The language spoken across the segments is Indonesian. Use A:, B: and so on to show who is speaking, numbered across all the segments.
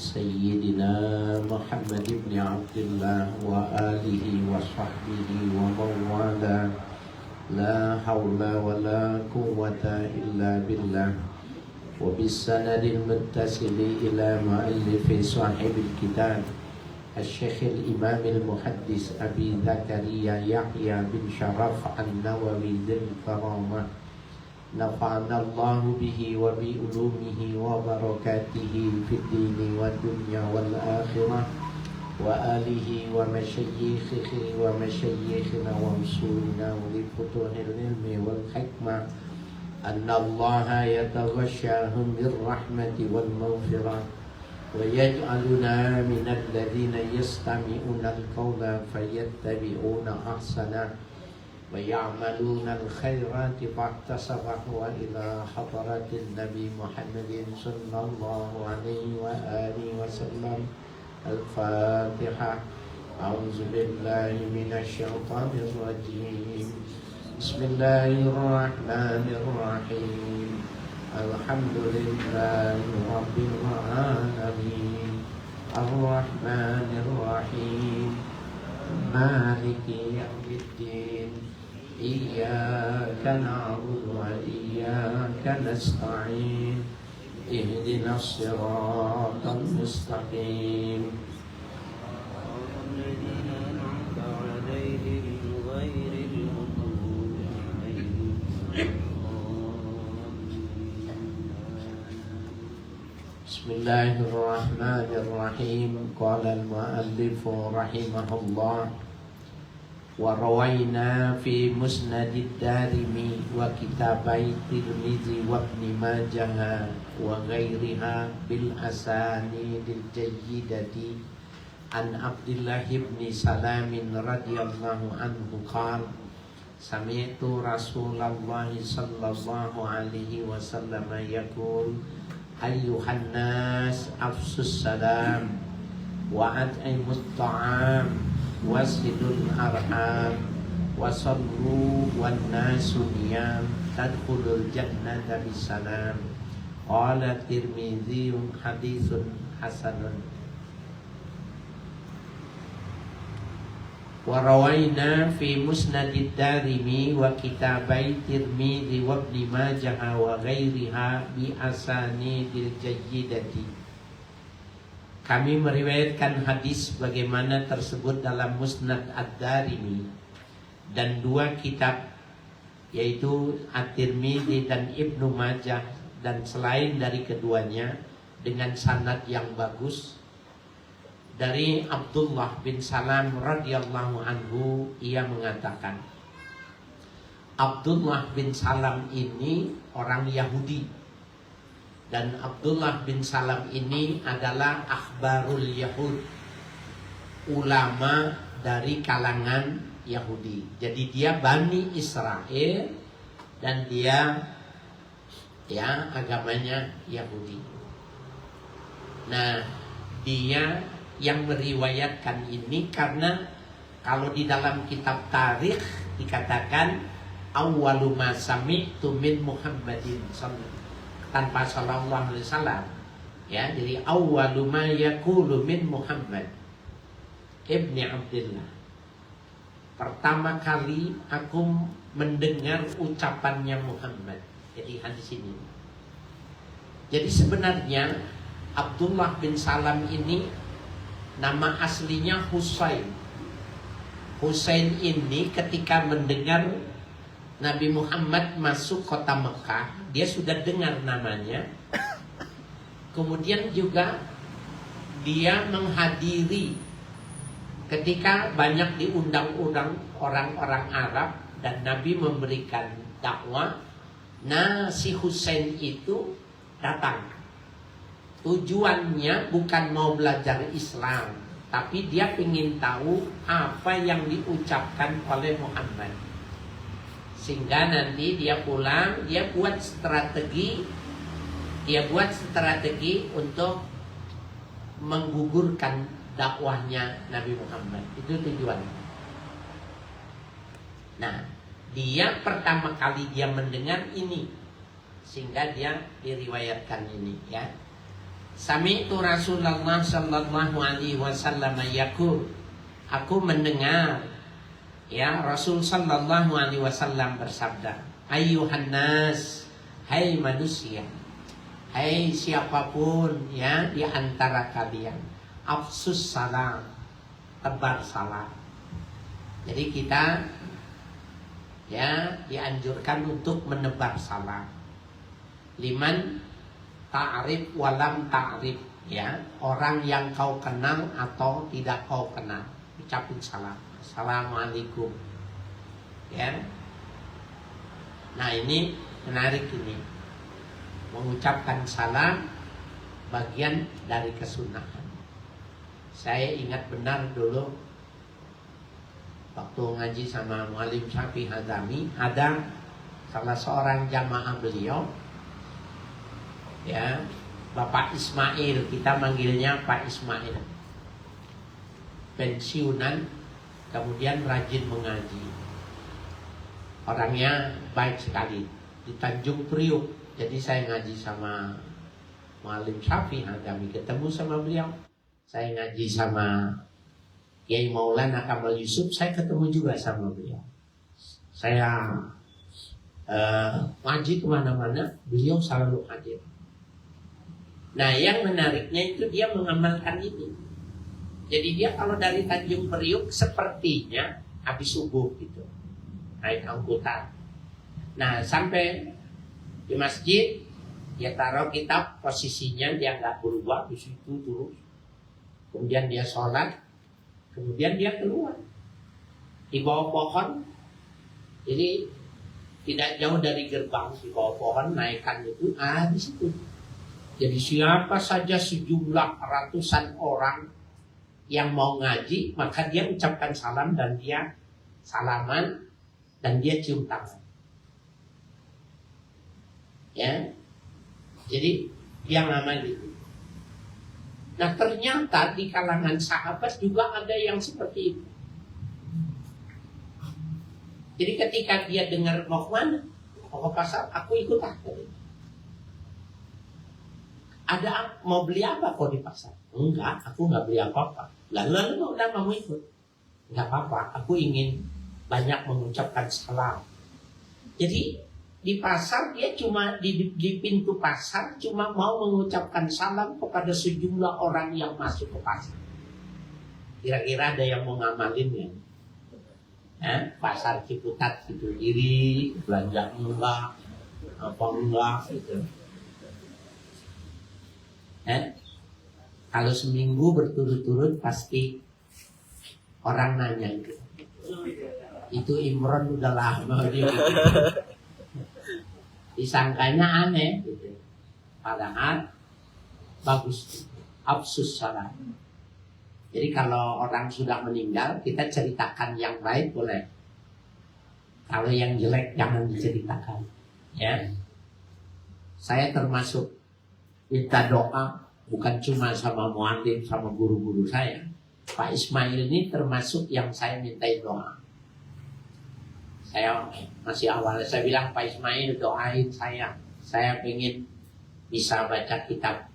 A: سيدنا محمد بن عبد الله وآله وصحبه ومن والاه لا حول ولا قوة إلا بالله وبالسند المتصل إلى مؤلف صاحب الكتاب الشيخ الإمام المحدث أبي زكريا يحيى بن شرف النووي ذي الكرامة نفعنا الله به وبعلومه وبركاته في الدين والدنيا والآخرة وآله ومشايخه ومشايخنا ومصولنا ولفتوح العلم والحكمة أن الله يتغشاهم بالرحمة والمغفرة ويجعلنا من الذين يستمعون القول فيتبعون أحسنه ويعملون الخيرات فاحتسبه إلى حضرة النبي محمد صلى الله عليه وآله وسلم الفاتحة. أعوذ بالله من الشيطان الرجيم. بسم الله الرحمن الرحيم. الحمد لله رب العالمين الرحمن الرحيم مالك يوم الدين إياك نعبد وإياك نستعين اهدنا الصراط المستقيم
B: الذين أنعمت عليهم غير المغضوب عليهم.
A: بسم الله الرحمن الرحيم. قال المؤلف رحمه الله وروينا في مسند الدارمي وكتابي الترمذي وابن ماجه وغيرها بالأسانيد الجيدة عن عبد الله بن سلام رضي الله عنه قال سمعت رسول الله صلى الله عليه وسلم يقول أيها الناس أفشوا السلام وأطعموا الطعام وصلوا الأرحام وصلوا والناس نيام تدخلوا الجنة بسلام. قال الترمذي حديث حسن. وروينا في مسند الدارمي وكتابي الترمذي وابن ماجه وغيرها بأسانيد الجيدة. Kami meriwayatkan hadis bagaimana tersebut dalam Musnad Ad-Darimi dan dua kitab yaitu At-Tirmidzi dan Ibnu Majah dan selain dari keduanya dengan sanad yang bagus dari Abdullah bin Salam radhiyallahu anhu. Ia mengatakan Abdullah bin Salam ini orang Yahudi dan Abdullah bin Salam ini adalah akhbarul Yahud, ulama dari kalangan Yahudi. Jadi dia Bani Israel dan dia agamanya Yahudi. Nah, dia yang meriwayatkan ini karena kalau di dalam kitab tarikh dikatakan awwalu ma sami'tu min Muhammadin tanpa sallallahu alaihi wasallam, ya, jadi awwalu ma yaqulu min Muhammad ibni Abdullah, pertama kali aku mendengar ucapannya Muhammad. Jadi hadis ini, jadi sebenarnya Abdullah bin Salam ini nama aslinya Husain. Husain ini ketika mendengar Nabi Muhammad masuk kota Mekah, dia sudah dengar namanya. Kemudian juga dia menghadiri ketika banyak diundang-undang orang-orang Arab dan Nabi memberikan dakwah. Nah, si Husain itu datang. Tujuannya bukan mau belajar Islam, tapi dia ingin tahu apa yang diucapkan oleh Muhammad. Sehingga nanti dia pulang, dia buat strategi untuk menggugurkan dakwahnya Nabi Muhammad. Itu tujuannya. Nah, dia pertama kali dia mendengar ini, sehingga dia diriwayatkan ini, ya. Sami'tu Rasulullah sallallahu alaihi wasallam yaqul, aku mendengar ya Rasul sallallahu alaihi wasallam bersabda, ayyuhan nas, hai manusia, hai siapapun ya di antara kalian, afsus salam, tebar salam. Jadi kita ya dianjurkan untuk menebar salam. Liman ta'rif walam ta'rif, ya, orang yang kau kenal atau tidak kau kenal, ucapin salam. Assalamualaikum. Ya. Nah, ini menarik ini. Mengucapkan salam bagian dari kesunahan. Saya ingat benar dulu waktu ngaji sama Muallim Syafi'i Hadami, ada salah seorang jamaah beliau, ya, Bapak Ismail, kita manggilnya Pak Ismail, pensiunan, kemudian rajin mengaji, orangnya baik sekali, di Tanjung Priuk. Jadi saya ngaji sama Muallim Syafi'i Hadami, ketemu sama beliau. Saya ngaji sama Kiai Maulana Kamal Yusuf, saya ketemu juga sama beliau. Saya ngaji kemana-mana, beliau selalu hadir. Nah, yang menariknya itu dia mengamalkan ini. Jadi dia kalau dari Tanjung Priuk sepertinya habis subuh gitu, naik angkutan. Nah, sampai di masjid dia taruh kitab, posisinya dia nggak berubah di situ terus. Kemudian dia sholat, kemudian dia keluar di bawah pohon. Jadi tidak jauh dari gerbang, di bawah pohon naikkan itu di situ. Jadi siapa saja sejumlah ratusan orang yang mau ngaji, maka dia ucapkan salam dan dia salaman dan dia cium tangan. Ya, jadi dia ngamal itu. Nah, ternyata di kalangan sahabat juga ada yang seperti itu. Jadi ketika dia dengar mau kemana, mau ke pasar, aku ikut aku. Ada mau beli apa kok di pasar? Enggak, aku nggak beli apa-apa. Lalu udah mau ikut? Nggak apa-apa, aku ingin banyak mengucapkan salam. Jadi di pasar dia cuma di pintu pasar cuma mau mengucapkan salam kepada sejumlah orang yang masuk ke pasar. Kira-kira ada yang mau ngamalinnya? Pasar Ciputat itu diri, belanja enggak, apa enggak gitu. Kalau seminggu berturut-turut pasti orang nanya gitu. Itu Imron udah lama dia gitu. Disangkanya aneh gitu. Padahal bagus, absus salam. Jadi kalau orang sudah meninggal, kita ceritakan yang baik boleh. Kalau yang jelek jangan diceritakan. Ya, saya termasuk minta doa bukan cuma sama muallim, sama guru-guru saya. Pak Ismail ini termasuk yang saya mintai doa. Saya masih awal, saya bilang Pak Ismail doain saya. Saya ingin bisa baca kitab.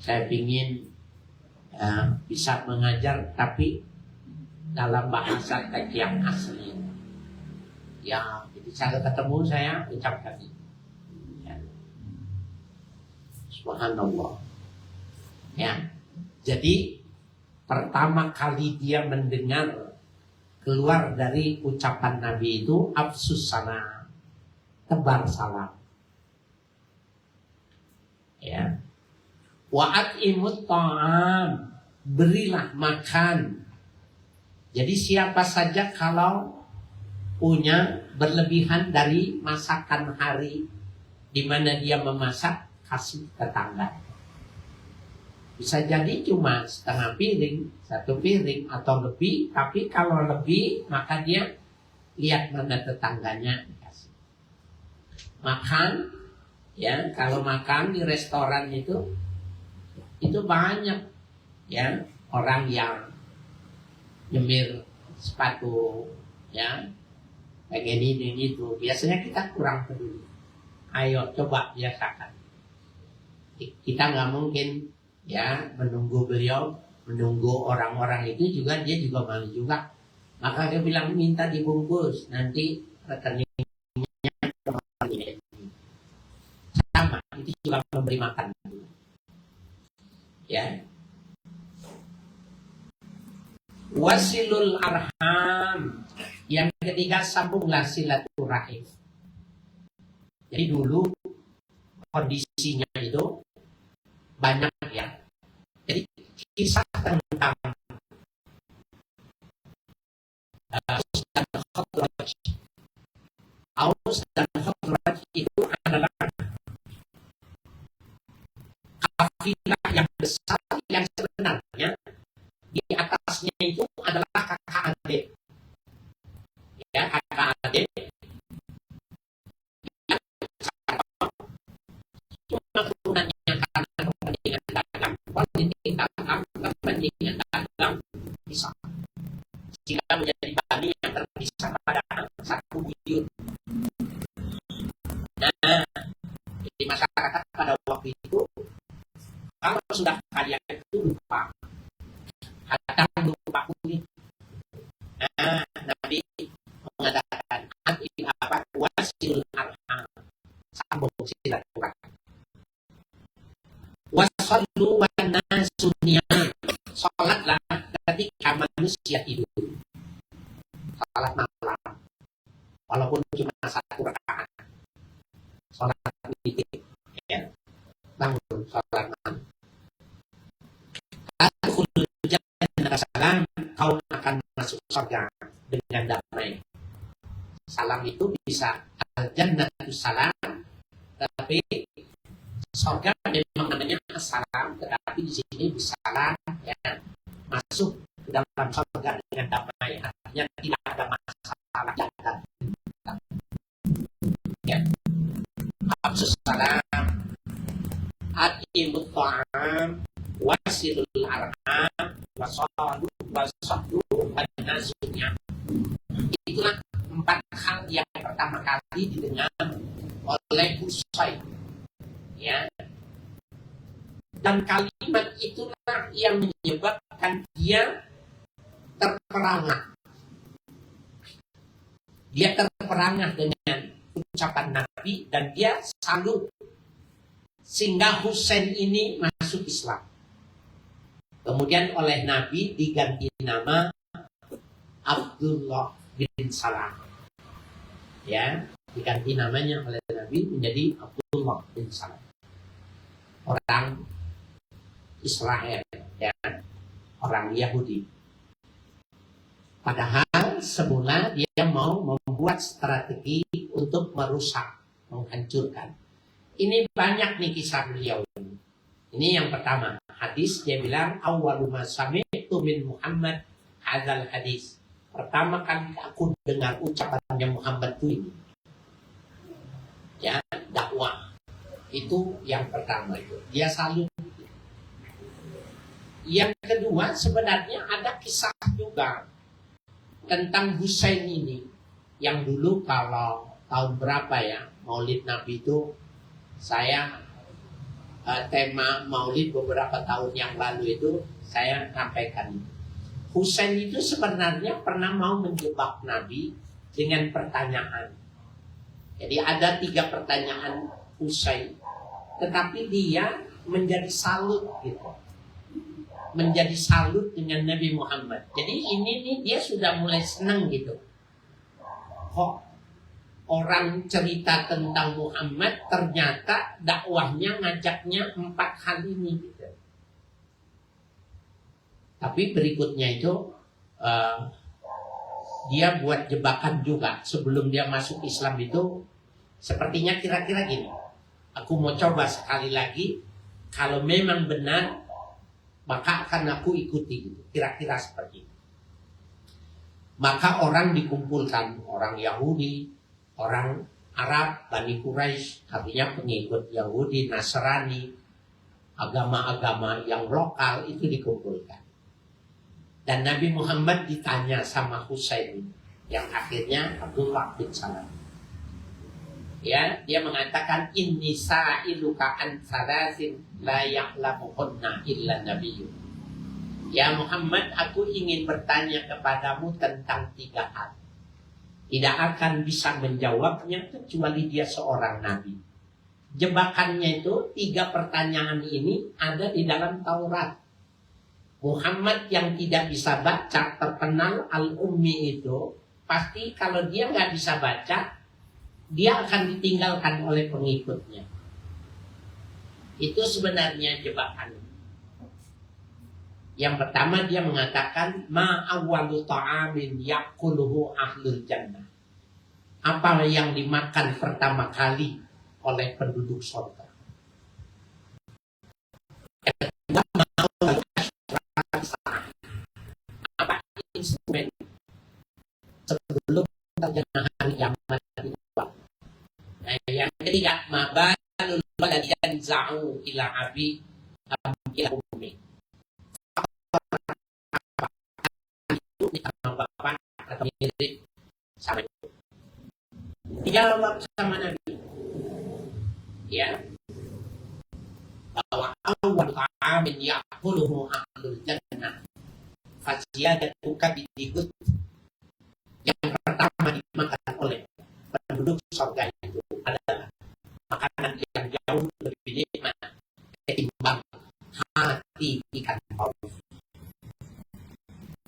A: Saya ingin bisa mengajar tapi dalam bahasa teks yang asli. Ya, jadi saya ketemu saya ucapkan itu. Ya. Subhanallah. Ya. Jadi pertama kali dia mendengar keluar dari ucapan Nabi itu afsus salam, tebar salam. Ya. Wa'at imut ta'am, berilah makan. Jadi siapa saja kalau punya berlebihan dari masakan hari di mana dia memasak, kasih tetangga. Bisa jadi cuma setengah piring, satu piring atau lebih. Tapi kalau lebih maka dia lihat mana tetangganya dikasih. Makan, ya kalau makan di restoran itu banyak ya orang yang nyemir sepatu, ya kayak ini itu. Biasanya kita kurang peduli. Ayo coba biasakan. Kita nggak mungkin ya menunggu beliau, menunggu orang-orang itu juga, dia juga malu juga. Maka dia bilang minta dibungkus, nanti rekeningnya sama, itu juga memberi makan. Ya. Wasilul arham, yang ketiga sambunglah silaturahim. Jadi dulu kondisinya itu banyak ya. Jadi kisah tentang Aus dan Khazraj. Aus dan Khazraj itu adalah kafilah yang besar yang sebenarnya di atasnya itu adalah kakak adik. Ya, kakak adik. Cuma gunanya karena kepentingan dagang, politik dagang, kepentingan dagang bisa. Jika menjadi bani yang terpisah pada satu buyut. Nah, di masyarakat pada waktu itu, kalau sudah kalian itu lupa, kadang lupa kulit. Nah, Nabi mengatakan anti apa wasil arham, sambung silaturahim. Wasallu wa nasunya, salatlah ketika manusia tidur. Salat malam, walaupun cuma satu rakaat. Salat witir, ya, bangun salat malam. Adkhulul jannata salam, kau akan masuk surga dengan damai. Salam itu bisa al-jannatu salam, tapi surga memang namanya salam, tetapi di sini bisa salam, ya, masuk ke dalam surga dengan damai, artinya tidak ada masalah dalam. Ya. Absus salam, atimut ta'am, wasilul arham, wasallu wanasunya. Itulah 4 hal yang pertama kali didengar oleh Husain. Ya. Dan kalimat itulah yang menyebabkan dia terperangah. Dia terperangah dengan ucapan Nabi dan dia salut sehingga Husain ini masuk Islam. Kemudian oleh Nabi diganti nama Abdullah bin Salam. Ya, diganti namanya oleh Nabi menjadi Abdullah bin Salam. Orang Israel, ya, orang Yahudi. Padahal semula dia mau membuat strategi untuk merusak, menghancurkan. Ini banyak nih kisah beliau. Ini yang pertama, hadis dia bilang awwalu ma sami'tu min Muhammad hadzal hadis. Pertama kali aku dengar ucapannya Muhammad itu ini. Ya, dakwah. Itu yang pertama itu. Dia salut. Yang kedua sebenarnya ada kisah juga tentang Husain ini. Yang dulu kalau tahun berapa ya Maulid Nabi itu, saya tema Maulid beberapa tahun yang lalu itu saya sampaikan. Husain itu sebenarnya pernah mau menjebak Nabi dengan pertanyaan. Jadi ada 3 pertanyaan Husain, tetapi dia menjadi salut gitu. Menjadi salut dengan Nabi Muhammad. Jadi ini nih dia sudah mulai senang gitu. Kok orang cerita tentang Muhammad ternyata dakwahnya ngajaknya 4 hal ini gitu. Tapi berikutnya itu dia buat jebakan juga sebelum dia masuk Islam itu. Sepertinya kira-kira gini. Aku mau coba sekali lagi. Kalau memang benar, maka akan aku ikuti gitu. Kira-kira seperti itu. Maka orang dikumpulkan, orang Yahudi, orang Arab, Bani Quraisy, artinya pengikut Yahudi, Nasrani, agama-agama yang lokal itu dikumpulkan. Dan Nabi Muhammad ditanya sama Husain, yang akhirnya Abdullah bin Salam. Ya, dia mengatakan inni sa'iluka an salasin la ya'lamuhunna illa nabiyyun. Ya Muhammad, aku ingin bertanya kepadamu tentang 3 hal. Tidak akan bisa menjawabnya kecuali dia seorang nabi. Jebakannya itu 3 pertanyaan ini ada di dalam Taurat. Muhammad yang tidak bisa baca, terkenal al-ummi itu, pasti kalau dia nggak bisa baca, dia akan ditinggalkan oleh pengikutnya. Itu sebenarnya jebakan. Yang pertama dia mengatakan ma awwalu ta'amin ya'kuluhu ahlul jannah. Apa yang dimakan pertama kali oleh penduduk surga? Yang kedua, apa instrumen sebelum terjadi hari kiamat itu? Yang ketiga, mabalul baladi yanza'u ila abi ila ummi. Itu sama bapak atau mirip sama itu. Dijawab sama Nabi. Ya. Bahwa awal ta'amin ya'kuluhu ahlul jannah fasiyadatu kabidihud. Yang pertama dimakan oleh penduduk surga itu adalah makanan yang jauh lebih nikmat ketimbang hati ikan paus.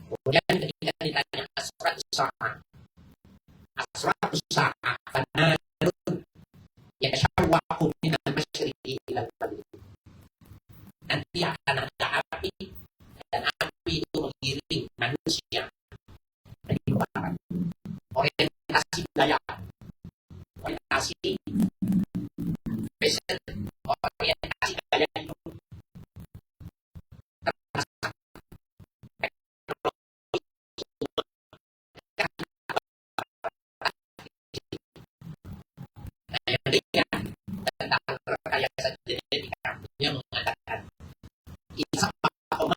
A: Kemudian ketika ditanya asratus sa'a fanarun yashawwaqu minal masyriqi ilal maghrib. Nanti akan ada api, dan api itu mengiring manusia dari barat. Orientasi budaya, orientasi fashion, orientasi gaya hidup, yang ketiga tentang rekayasa genetika, dia mengatakan insya Allah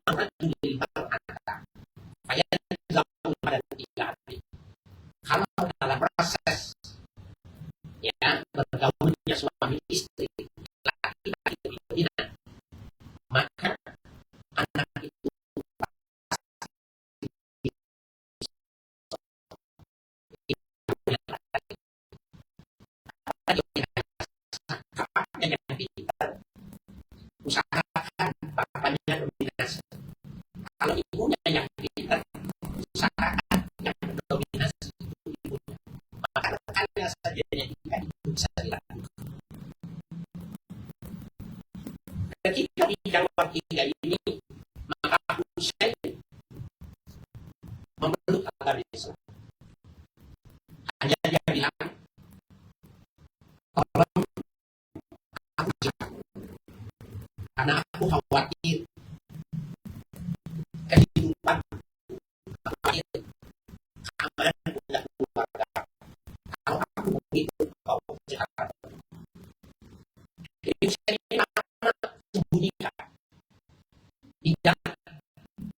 A: kalau dalam proses ya bergaulnya suami istri laki-laki berzina, maka anak itu yang pintar, usahakan bapaknya dominasi. Kalau ibunya yang pintar, usahakan yang dominasi itu ibunya. Maka rekannya saja jika itu bisa dilakukan. Ketika dijawab 3 ini, maka Husain memeluk agama Islam. Hanya dia bilang, tolong aku jangan, karena aku khawatir kehidupan, khawatir keamanan budak keluarga. Kalau aku begitu, kau jangan. Jadi saya ini sembunyikan, tidak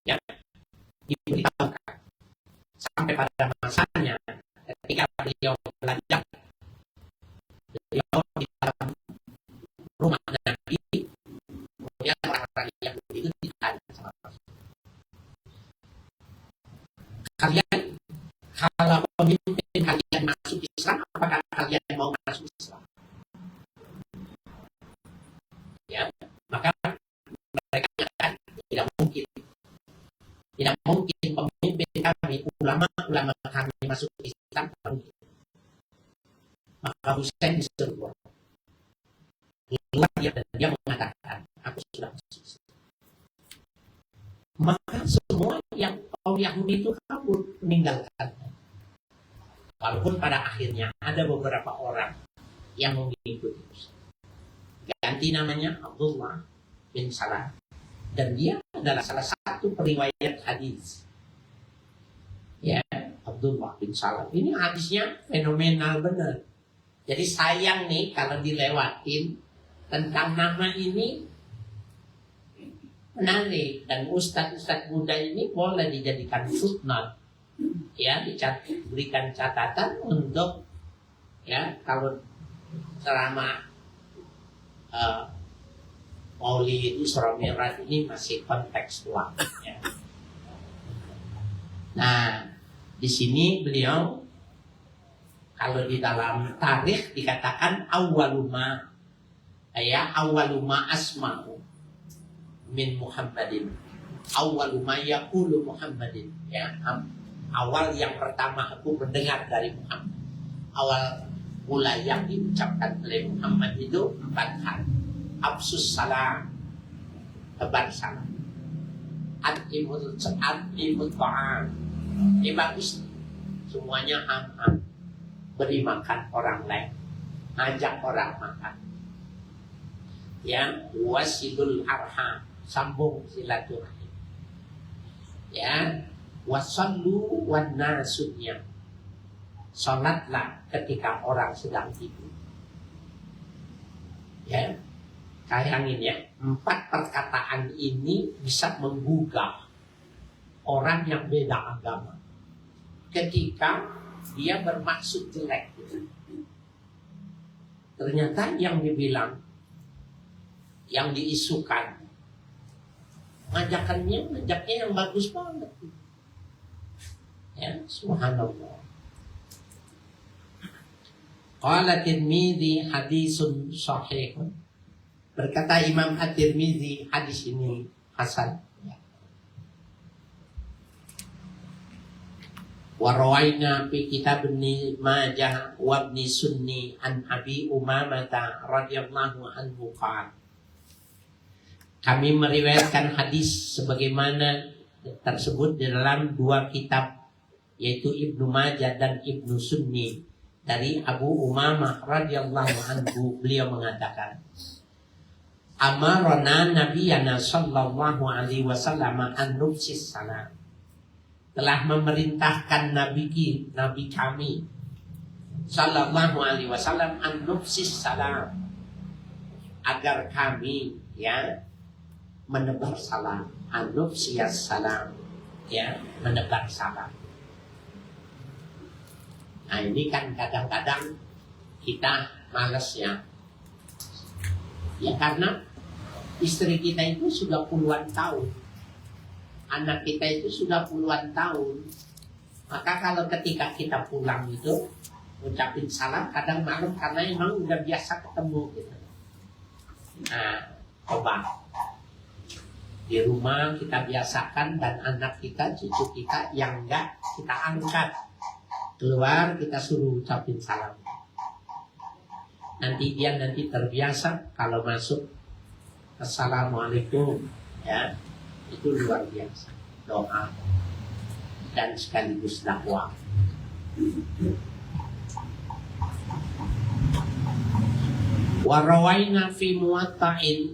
A: ya diberitahukan sampai pada masanya ketika beliau belajar, beliau di dalam rumah Nabi, kemudian orang-orang yang itu ditanya sama kalian, kalau pemimpin kalian masuk Islam, apakah kalian mau masuk Islam? Ya, maka mereka katakan tidak mungkin pemimpin kami, ulama kami masuk Islam. Maka Husain disuruh keluar dia, dan dia mengatakan aku sudah masuk Islam. Maka semua yang kaum Yahudi itu kabur, meninggalkan. Walaupun pada akhirnya ada beberapa orang yang mengikuti, ganti namanya Abdullah bin Salam, dan dia adalah salah satu periwayat hadis. Ya, Abdullah bin Salam ini hadisnya fenomenal benar. Jadi sayang nih kalau dilewatin tentang nama ini, menarik, dan ustadz muda ini boleh dijadikan footnote, ya, berikan catatan untuk ya kalau ceramah Maulid Isra Mi'raj ini masih kontekstual. Ya. Nah, di sini beliau kalau di dalam tarikh dikatakan awwaluma asma'u min Muhammadin. Awwaluma yaqulu Muhammadin. Ya, awal yang pertama aku mendengar dari Muhammad. Awal mula yang diucapkan oleh Muhammad itu 4 hal. Absus salam, tebar salam. At'imul ta'am. Bagus. Semuanya am. Beri makan orang lain. Ajak orang makan. Ya, wasilul arham. Sambung silaturahim. Ya, wasallu wan nasunya. Salatlah ketika orang sedang tidur. Ya, bayangin ya, 4 perkataan ini bisa menggugah orang yang beda agama ketika dia bermaksud jelek. Ternyata yang dibilang, yang diisukan, ngajaknya yang bagus banget. Ya, subhanallah. Qala Tirmidzi hadisun sahihun. Berkata Imam At-Tirmidzi, hadis ini hasan. Wa rawaina fi kitab Ibnu Majah wa Ibnu Sunni an Abi Umamah radhiyallahu anhu qala. Kami meriwayatkan hadis sebagaimana tersebut di dalam 2 kitab, yaitu Ibnu Majah dan Ibnu Sunni, dari Abu Umamah radhiyallahu anhu. Beliau mengatakan, amarona nabiyana sallallahu alaihi wasallam an nufsis salam. Telah memerintahkan nabi kami sallallahu alaihi wasallam an nufsis salam, agar kami menebar salam. An nufsiyas salam, menebar salam. Nah, ini kan kadang-kadang kita malas ya. Ya karena istri kita itu sudah puluhan tahun, anak kita itu sudah puluhan tahun. Maka kalau ketika kita pulang itu ucapin salam kadang malam, karena emang udah biasa ketemu gitu. Nah, coba di rumah kita biasakan, dan anak kita, cucu kita yang enggak kita angkat, keluar kita suruh ucapin salam. Nanti dia terbiasa kalau masuk assalamualaikum, ya itu luar biasa, doa dan sekaligus dakwah. Warawaina fi muwatta'in,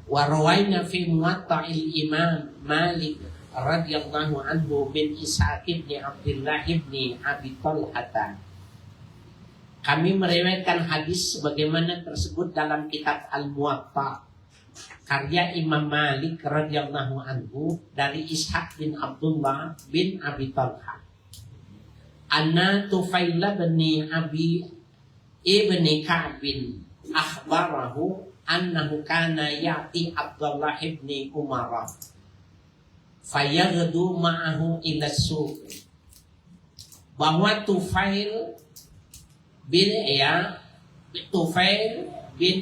A: warawaina fi muwatta'il Imam Malik radhiyallahu anhu bin Ishaq bin Abdullah bin Abi Talhah. Kami meriwayatkan hadis sebagaimana tersebut dalam kitab Al-Muwatta karya Imam Malik radhiyallahu anhu dari Ishaq bin Abdullah bin Abi Talhah. Anna Tufail bin Abi ibni Ka'b akhbarahu annahu kana ya'ti Abdullah bin Umar fayaghdu ma'ahu ila suq. Bahwa Tufail bin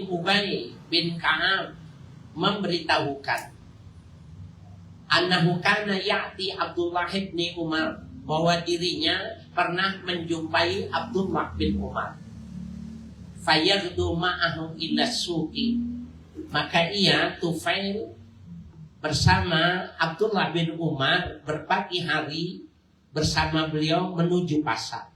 A: Ubay bin Ka'ab memberitahukan annahu kana ya'ti Abdullah bin Umar, bahwa dirinya pernah menjumpai Abdullah bin Umar. Fayaghdu ma'ahu ila suqi, maka ia Tufail bersama Abdullah bin Umar berpagi hari bersama beliau menuju pasar.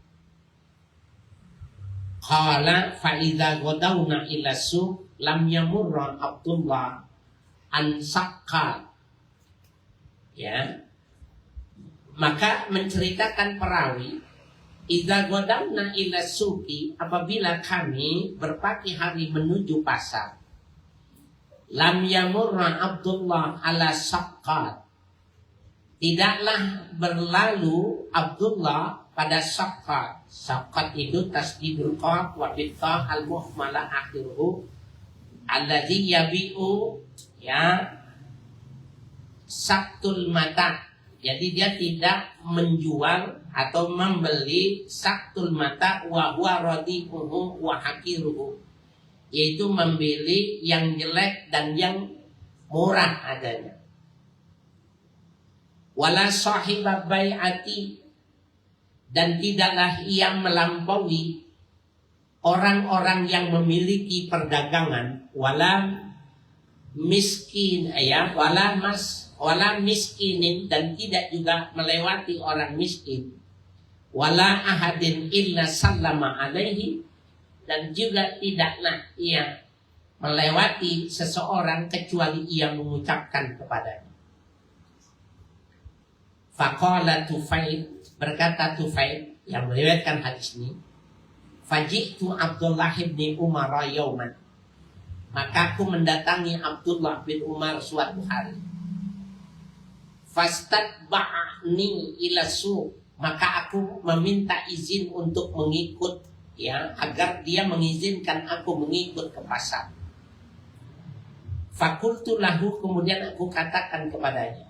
A: Qala fa idza ghadawna ila suq lam yamurra Abdullah an saqqa. Maka menceritakan perawi, idza ghadawna ila suqi, apabila kami berpagi hari menuju pasar, lam yamurra Abdullah ala saqqat, tidaklah berlalu Abdullah pada sakat. Sakat itu tasdidul qaf wa bitta al muhmala akhiruhu alladzi yabi'u ya saktul mata. Jadi dia tidak menjual atau membeli saktul mata wa huwa radiquhu wa hakiruhu, yaitu membeli yang jelek dan yang murah adanya. Wala sahiba bai'ati, dan tidaklah ia melampaui orang-orang yang memiliki perdagangan, wala miskin ya, wala miskinin, dan tidak juga melewati orang miskin, wala ahadin illa sallama alaihi, dan juga tidaklah ia melewati seseorang kecuali ia mengucapkan kepadanya. Faqala Tufail, berkata Tufail yang meriwayatkan hadis ini, faji'tu Abdullah bin Umar yauman, maka aku mendatangi Abdullah bin Umar suatu hari. Fastatba'ani ila suq, maka aku meminta izin untuk mengikut ya, agar dia mengizinkan aku mengikut ke pasar. Fakultu lahu, kemudian aku katakan kepadanya,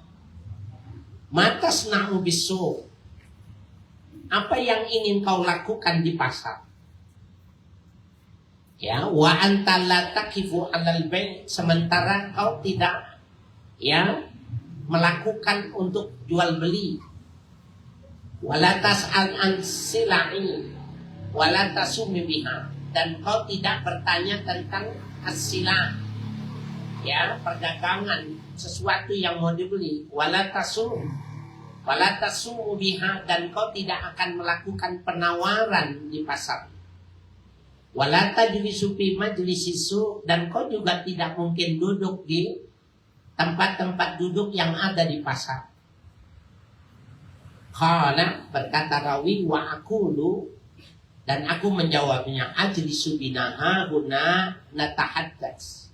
A: matas na'u bisu, apa yang ingin kau lakukan di pasar? Ya, wa anta la taqifu 'alal bai', sementara kau tidak ya melakukan untuk jual beli. Wala tas'al an sila'i wala tasumi biha, dan kau tidak bertanya tentang as-sila ya, perdagangan, sesuatu yang mau dibeli. Wala tasumu biha, dan kau tidak akan melakukan penawaran di pasar. Wala tajlisu fi majlisis su, dan kau juga tidak mungkin duduk di tempat-tempat duduk yang ada di pasar. Qala, berkata rawi, wa aqulu, dan aku menjawabnya, ajlisu binaha huna natahaddas,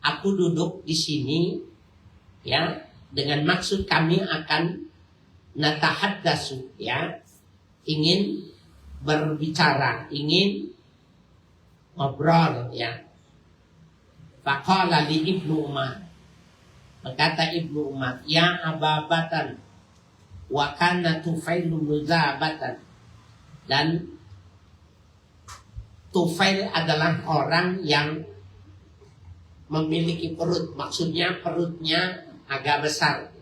A: aku duduk di sini ya dengan maksud kami akan natahaddasu ya, ingin berbicara, ingin ngobrol ya. Faqala li Ibnu Umar, berkata Ibnu Umar, ya Ababatan, wa kana Tufailu muzabatan, dan Tufail adalah orang yang memiliki perut, maksudnya perutnya agak besar.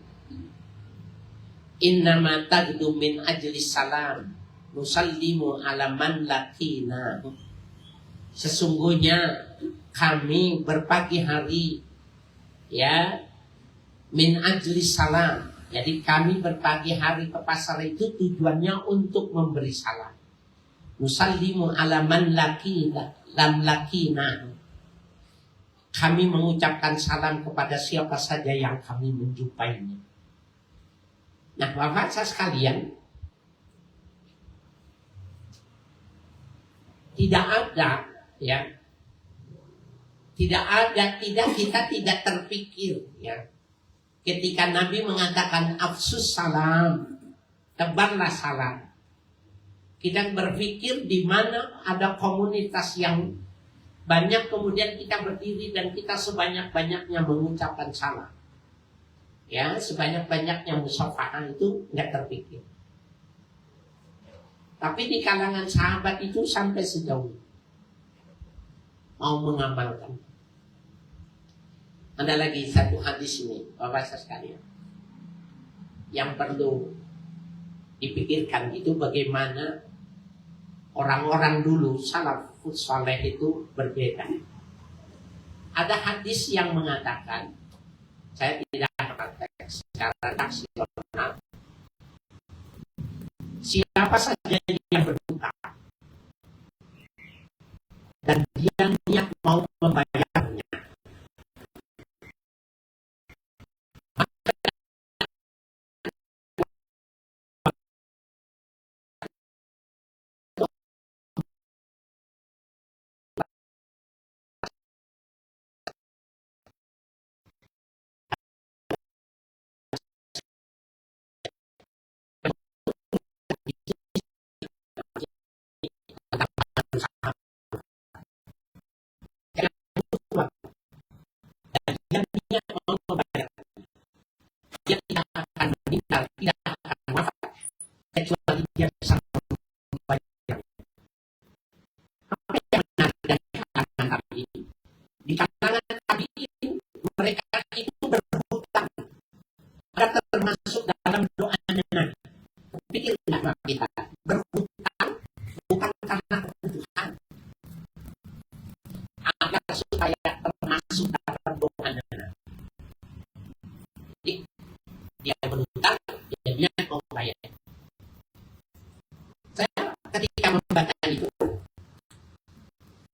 A: Innama tagdu min ajlis salam nusallimu ala man lakina, sesungguhnya kami berpagi hari ya min ajlis salam, jadi kami berpagi hari ke pasar itu tujuannya untuk memberi salam. Nusallimu ala man lakina lam lakina, kami mengucapkan salam kepada siapa saja yang kami menjumpainya. Nah, Bapak sekalian, tidak ada ya, kita tidak terpikir ya, ketika Nabi mengatakan afsus salam, tebarlah salam, kita berpikir di mana ada komunitas yang banyak, kemudian kita berdiri dan kita sebanyak-banyaknya mengucapkan salam. Ya, sebanyak-banyaknya musafahah itu nggak terpikir. Tapi di kalangan sahabat itu sampai sejauh mau mengamalkan. Ada lagi satu hadis ini, Bapak sekalian, yang perlu dipikirkan, itu bagaimana orang-orang dulu salafus saleh itu berbeda. Ada hadis yang mengatakan, saya tidak teks secara taksional, siapa saja yang berbuka dan dia niat mau membayarnya, itu berhutang. Maka termasuk dalam doanya Nabi. Pikirlah kita, berhutang bukan karena kebutuhan, agar supaya termasuk dalam doanya Nabi. Jadi dia berhutang, dia mau bayar. Saya ketika membaca itu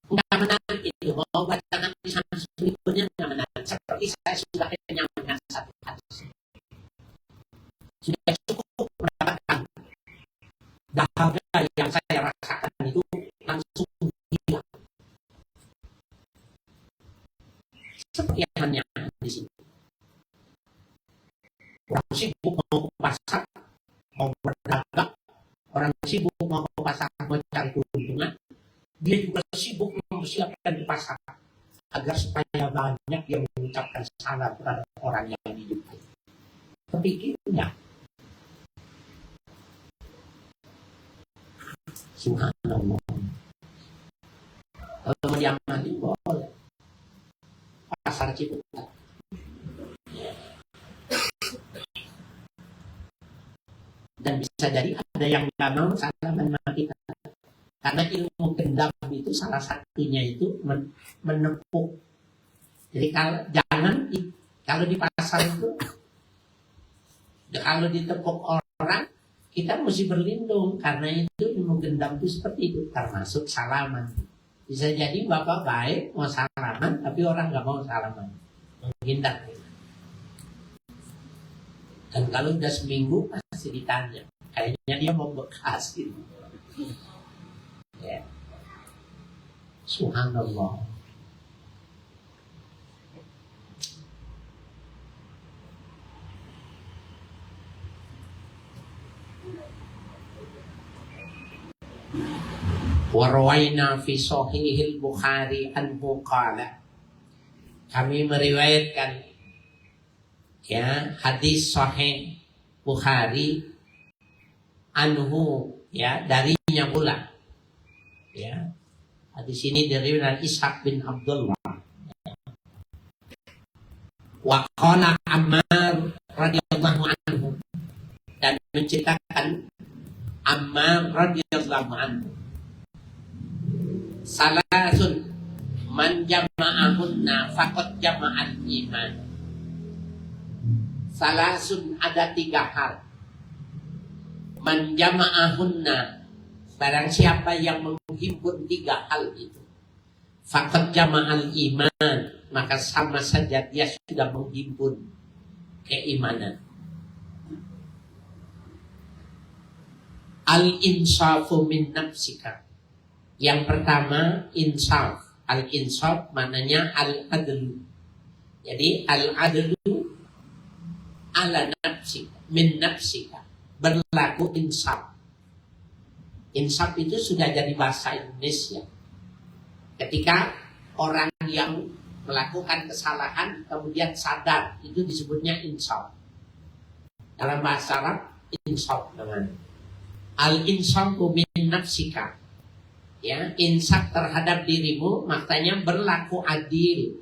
A: nggak menarik itu, mau baca nanti sampai berikutnya nggak menarik. Seperti saya sudah kenyang dengan satu hadis, sudah cukup mendapatkan dahaga yang saya rasakan itu langsung hilang. Seperti hanya di sini. Orang sibuk mau ke pasar, mau berdagang, orang sibuk mau ke pasar mencari keuntungan, dia juga sibuk mempersiapkan di pasar agar supaya banyak yang mengucapkan salam kepada orang yang dijukai. Kepikirnya, subhanallah. Kalau yang mati boleh pasar Ciputat. Dan bisa jadi ada yang nggak mau salaman sama kita. Karena ilmu gendam itu salah satunya itu menepuk. Jadi kalau di pasar itu, kalau ditepuk orang, kita mesti berlindung. Karena itu ilmu gendam itu seperti itu, termasuk salaman. Bisa jadi bapak baik mau salaman, tapi orang nggak mau salaman, menghindar. Dan kalau udah seminggu pasti ditanya, kayaknya dia mau bekas gitu. Ya. Subhanallah. Warwaina fi sahihil Bukhari anhu qala. Kami meriwayatkan ya hadis sahih Bukhari anhu ya darinya pula. Ya. Hadis ini diriwayatkan Ishaq bin Abdullah. Wa qala Ammar radhiyallahu anhu, dan menceritakan Ammar radhiyallahu anhu, salasun man jama'ahunna faqad jama'al iman. Salasun ada 3 hal. Man jama'ahunna, barang siapa yang menghimpun 3 hal itu, faqad jama'al iman, maka sama saja dia sudah menghimpun keimanan. Al-insafu min nafsika. Yang pertama insaf. Al-insaf maknanya al-adlu. Jadi al-adlu ala nafsika, min nafsika, berlaku insaf. Insaf itu sudah jadi bahasa Indonesia. Ketika orang yang melakukan kesalahan kemudian sadar, itu disebutnya insaf. Dalam bahasa Arab insaf namanya. Al-insafu min nafsika. Ya, insaf terhadap dirimu maknanya berlaku adil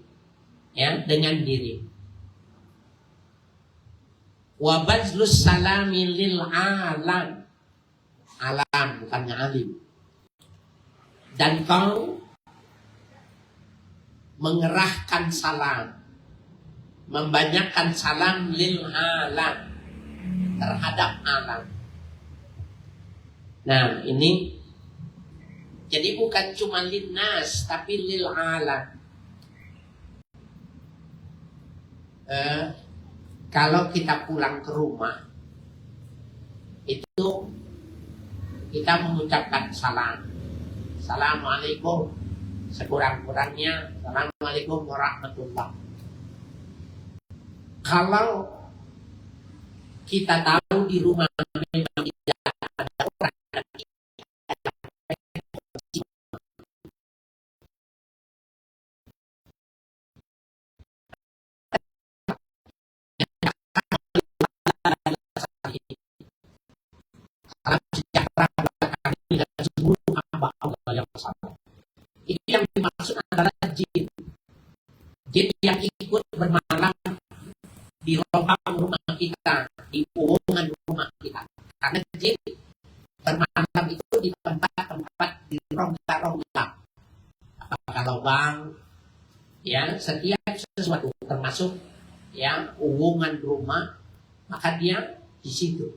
A: ya dengan diri. Wa bazlus salami lil alam. Alam bukannya alim. Dan kau mengerahkan salam, membanyakkan salam lil alam, terhadap alam. Nah, ini jadi bukan cuma linnas tapi lil alam. Kalau kita pulang ke rumah itu kita mengucapkan salam. Assalamualaikum. Sekurang-kurangnya Assalamualaikum warahmatullah. Kalau kita tahu di rumah memang tidak ada orang, salam sejahtera dan seluruh hamba Allah yang bersalah. Itu yang dimaksud adalah jin. Jin yang ikut bermalam di lubang rumah kita, di uungan rumah kita. Karena jin bermalam itu di tempat-tempat di rongga-rongga, apakah lubang, ya setiap sesuatu termasuk ya uungan rumah, maka dia di situ.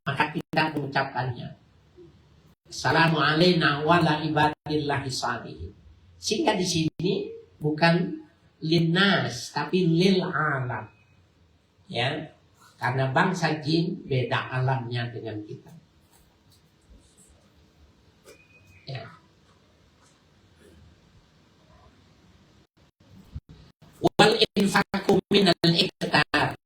A: Maka kita mengucapkannya. Assalamualaikum warahmatullahi wabarakatuh. Sehingga di sini bukan linnas tapi lil alam. Ya. Karena bangsa jin beda alamnya dengan kita. Ya. Wal infaku minal iktar,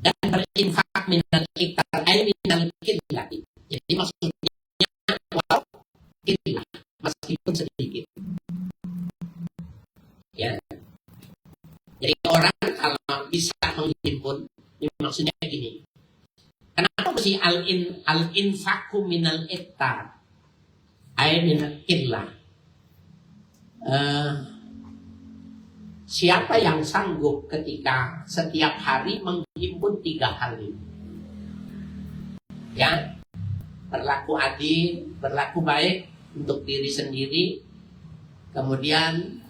A: dan berinfak minal iktar ay minal qillah. Jadi maksudnya walau qillah, meskipun sedikit. Ya. Jadi orang kalau bisa menghimpun, ini maksudnya gini. Kenapa mesti al-infaku minal iktar ay minal qillah? Siapa yang sanggup ketika setiap hari menghimpun 3 hal ini? Ya, berlaku adil, berlaku baik untuk diri sendiri, kemudian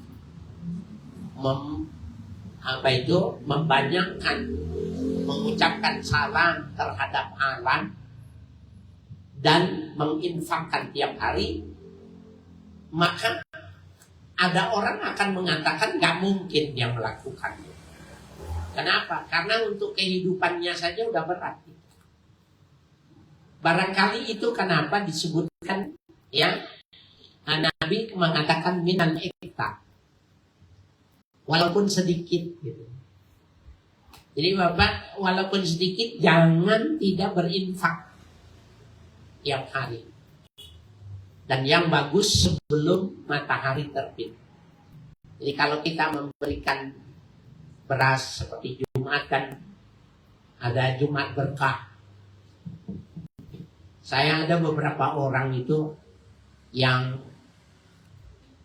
A: membanyakkan mengucapkan salam terhadap alam dan menginfakkan tiap hari, maka ada orang akan mengatakan gak mungkin dia melakukannya. Kenapa? Karena untuk kehidupannya saja udah berat. Barangkali itu kenapa disebutkan ya Nabi mengatakan minal iktar, walaupun sedikit gitu. Jadi Bapak walaupun sedikit jangan tidak berinfak tiap hari. Dan yang bagus sebelum matahari terbit. Jadi kalau kita memberikan beras seperti Jumat kan ada Jumat berkah. Saya ada beberapa orang itu yang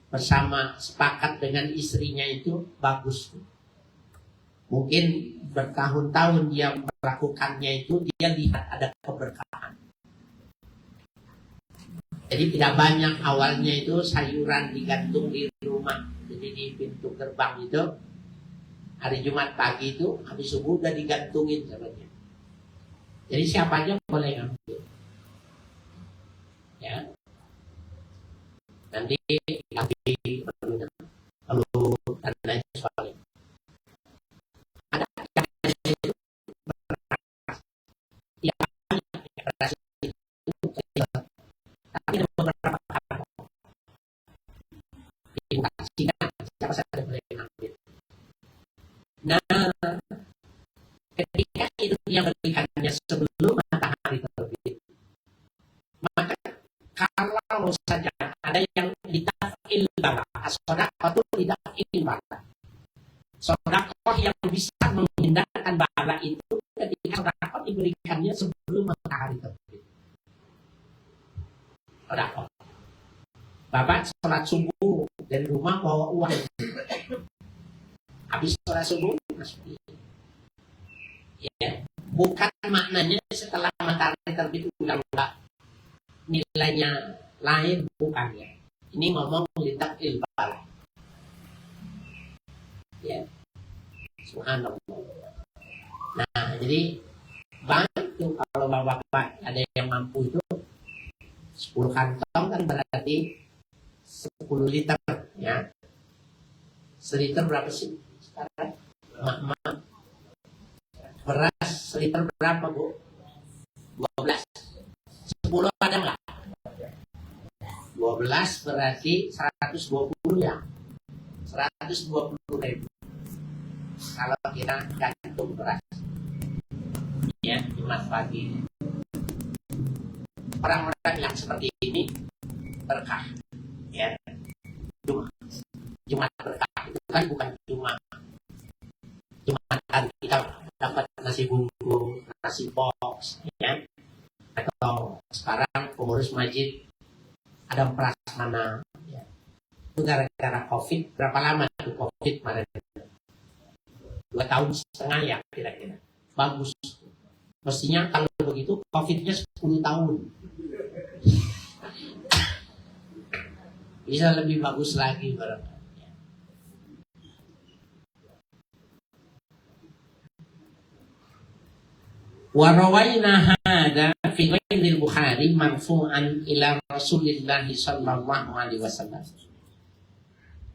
A: bersama sepakat dengan istrinya itu bagus. Mungkin bertahun-tahun dia melakukannya itu, dia lihat ada keberkahan. Jadi tidak banyak awalnya itu sayuran digantung di rumah. Jadi di pintu gerbang itu hari Jumat pagi itu habis subuh udah digantungin sama dia. Jadi siapa aja boleh ngambil. Ya. Nanti kalau tandanya soalnya ada yang beras itu tapi ada beberapa dikasihkan siapa saja boleh ngambil. Nah, ketika itu dia berikannya sebelum matahari terbit, maka kalau saja ada yang ditafil bala, sodaqah itu ditafil bala, sodaqah yang bisa menghindarkan bala itu ketika sodaqah diberikannya sebelum matahari terbit. Sodaqah. Bapak sholat subuh dari rumah bawa uang, habis sholat subuh masuk. Ya, bukan maknanya setelah matahari terbit udah nilainya lain, bukan ya. Ini ngomong litak ilbal. Ya, subhanallah. Nah, jadi bantu kalau bapak ada yang mampu itu 10 kantong kan berarti 10 liter ya. 1 liter berapa sih sekarang? Mak beras 1 liter berapa Bu? 12. 10 ada nggak? 12 berarti 120 ya. 120.000 kalau kita gantung beras ya Jumat pagi. Orang-orang yang seperti ini berkah ya. Jumat berkah itu kan bukan Jumatan kita dapat nasi bungkus, nasi box ya, atau sekarang pengurus masjid ada prasmanan ya. Itu gara-gara COVID. Berapa lama itu COVID kemarin? 2,5 tahun ya kira-kira. Bagus. Mestinya kalau begitu COVID-nya 10 tahun. Bisa lebih bagus lagi barangkali. Wa rawaina hada fi ghairil Bukhari marfu'an ila Rasulillah sallallahu alaihi wasallam.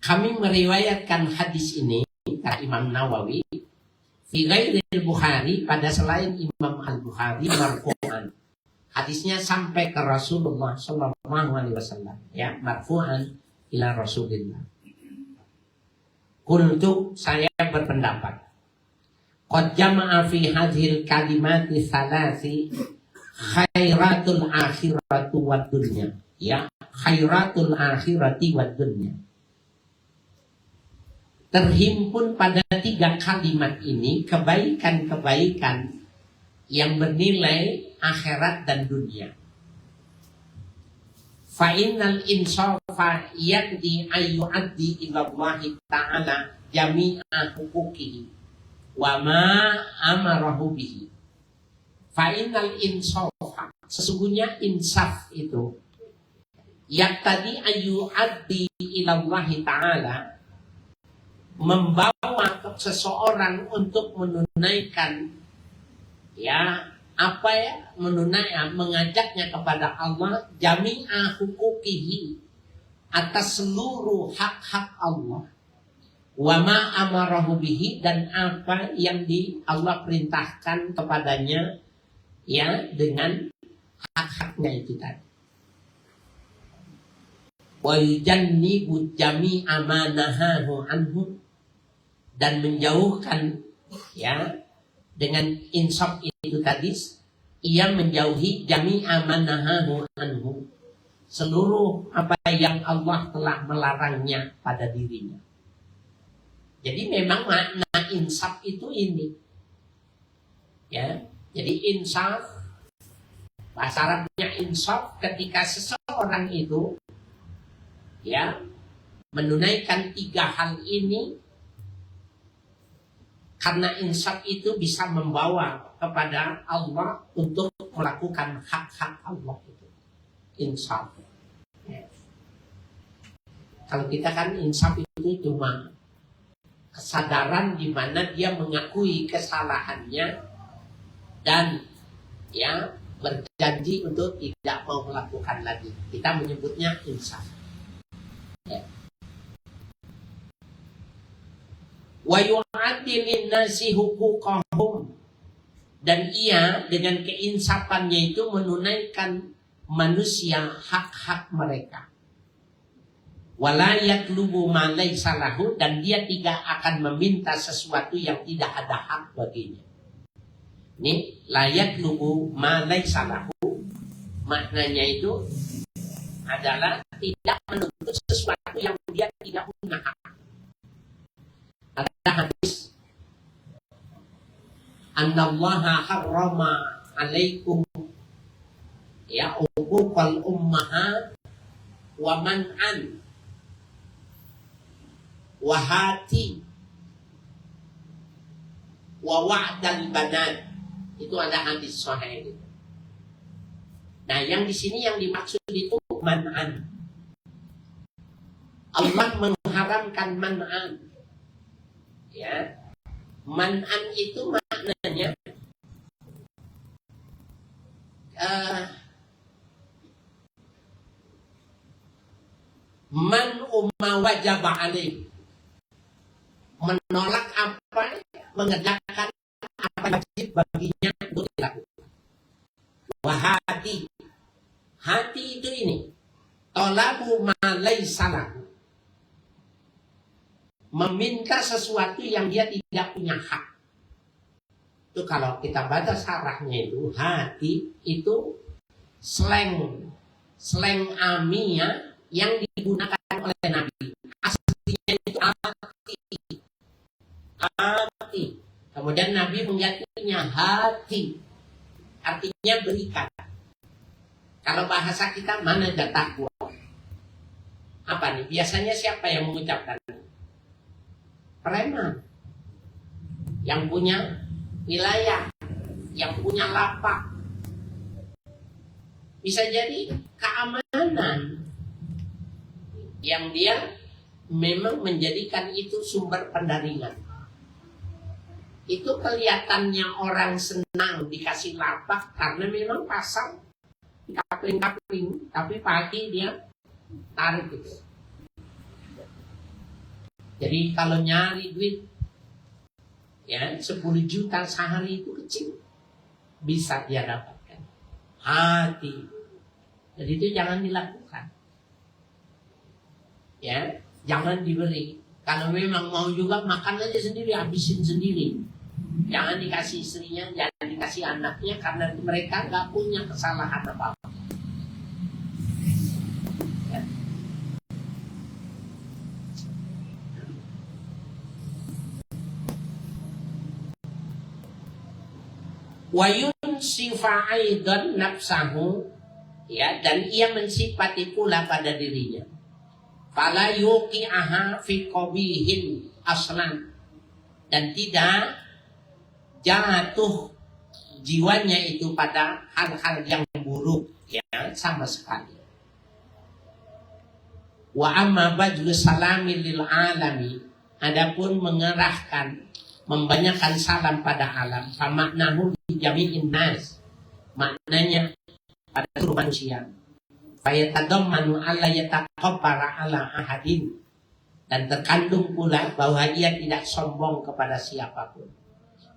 A: Kami meriwayatkan hadis ini kata Imam Nawawi fi ghairil Bukhari pada selain Imam Al-Bukhari marfu'an. Hadisnya sampai ke Rasulullah sallallahu alaihi wasallam, ya, marfu'an ila Rasulillah. Qultu, saya berpendapat, qad jama'a fi hadhil kalimati thalasi khairatul akhiratu wad dunya. Ya, khairatul akhirati wad dunya. Terhimpun pada 3 kalimat ini kebaikan-kebaikan yang bernilai akhirat dan dunia. Fa innal insafa yaqdi ayyu'addi ila Allah ta'ala jami'a huquqihi wa ma amarahu bihi. Fa innal insafa, sesungguhnya insaf itu yang tadi ayyu'addi ila Allah ta'ala, membawa seseorang untuk menunaikan, ya, apa ya, mengajaknya kepada Allah jami'a huquqihi, atas seluruh hak-hak Allah, wa ma amarahu bihi, dan apa yang Allah perintahkan kepadanya, ya, dengan hak-haknya itu tadi. Wa yujannibu jami'a ma nahahu anhu, dan menjauhkan, ya, dengan insaf itu tadi, ia menjauhi jami'a ma nahahu anhu, seluruh apa yang Allah telah melarangnya pada dirinya. Jadi memang makna insaf itu ini, ya. Jadi insaf, bahasa Arabnya insaf, ketika seseorang itu, ya, menunaikan 3 hal ini, karena insaf itu bisa membawa kepada Allah untuk melakukan hak-hak Allah itu. Insaf. Ya. Kalau kita kan insaf itu cuma kesadaran di mana dia mengakui kesalahannya dan, ya, berjanji untuk tidak mau melakukan lagi. Kita menyebutnya insaf. Ya. Wa yu'addi lin-nasi huquqahum, dan ia dengan keinsafannya itu menunaikan manusia hak-hak mereka. Wala yatlubu ma laysa lahu, dan dia tidak akan meminta sesuatu yang tidak ada hak baginya. Ini la yatlubu ma laysa lahu, maknanya itu adalah tidak menuntut sesuatu yang dia tidak punya hak. Ada hadis, annallaha harrama alaikum, ya, uquqal ummahat wa man'an wahati wa wa'dal banat. Itu ada hadis sahih. Nah, yang di sini yang dimaksud itu man'an. Allah mengharamkan man'an. Ya. Man'an itu maknanya man umma wajaba alaih, menolak apa, mengerjakan apa wajib baginya untuk dilakukan. Wahati, hati itu ini, tolabu ma laysa lahu, meminta sesuatu yang dia tidak punya hak. Itu kalau kita baca syarahnya itu, hati itu slang amiyah yang digunakan oleh Nabi. Aslinya itu hati. Kemudian Nabi menggantinya hati, artinya berikan. Kalau bahasa kita mana ada takwa? Apa nih? Biasanya siapa yang mengucapkan? Preman. yang punya wilayah, yang punya lapak. Bisa jadi keamanan yang dia memang menjadikan itu sumber pendaringan. Itu kelihatannya orang senang dikasih lapak karena memang pasang kapling-kapling, tapi pagi dia tarik itu. Jadi kalau nyari duit ya 10 juta sehari itu kecil, bisa dia dapatkan. Hati. Jadi itu jangan dilakukan. Ya, jangan diberi. Kalau memang mau juga makan aja sendiri, habisin sendiri. Jangan dikasih istrinya, jangan dikasih anaknya, karena mereka nggak punya kesalahan apa-apa. Ya. Wayun sifa'aidan nafsahu, ya, dan ia mensifati pula pada dirinya. Fala yuqi'aha fi qabihin aslan, dan tidak jatuh jiwanya itu pada hal-hal yang buruk, ya, sama sekali. Wa amma badlu salami lil alami, adapun mengerahkan, membanyakan salam pada alam, fa maknahu li jami'in nas, maknanya pada seluruh manusia. Fa yatadammanu alla yataqabbara ala ahadin, dan terkandung pula bahwa ia tidak sombong kepada siapapun.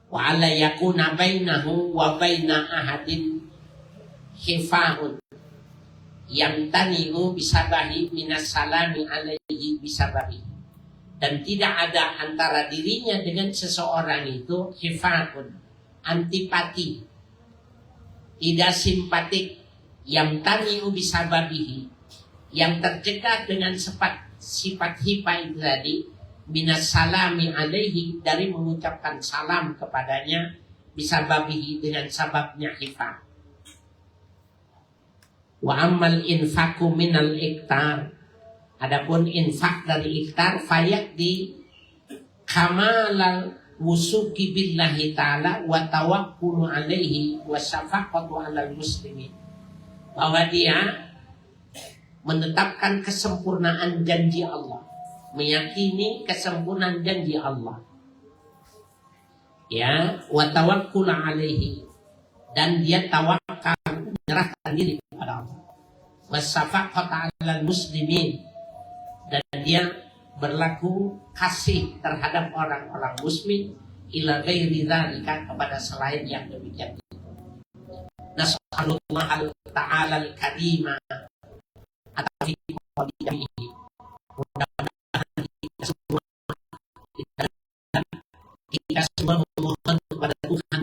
A: Wa alla yakuna bainahu wa baina ahadin khifa'un yamtani'u bisabahi minas salami alaihi bisabahi, dan tidak ada antara dirinya dengan seseorang itu khifa'un, antipati, tidak simpatik, yamtani'u bisababihi, yang tercegah dengan sifat hifa itu tadi, minas salami alaihi, dari mengucapkan salam kepadanya, bisababihi, dengan sababnya hifa. Wa ammal infaku minal iktar, adapun infak dari iktar, fayakdi kamalal wusuki billahi ta'ala wa tawakkulu alaihi wa syafaqatu alal muslimin, bahwa dia menetapkan kesempurnaan janji Allah, meyakini kesempurnaan janji Allah, ya, wa tawakkul alaihi, dan dia tawakal, menyerahkan diri kepada Allah, wasafaqata 'alal muslimin, dan dia berlaku kasih terhadap orang-orang muslim, ila ghairi dzalika, kepada selain yang demikian itu. Nas'alullah ta'ala al-karima atafiq qadimihi, mudah-mudahan kita semua memohon kepada Tuhan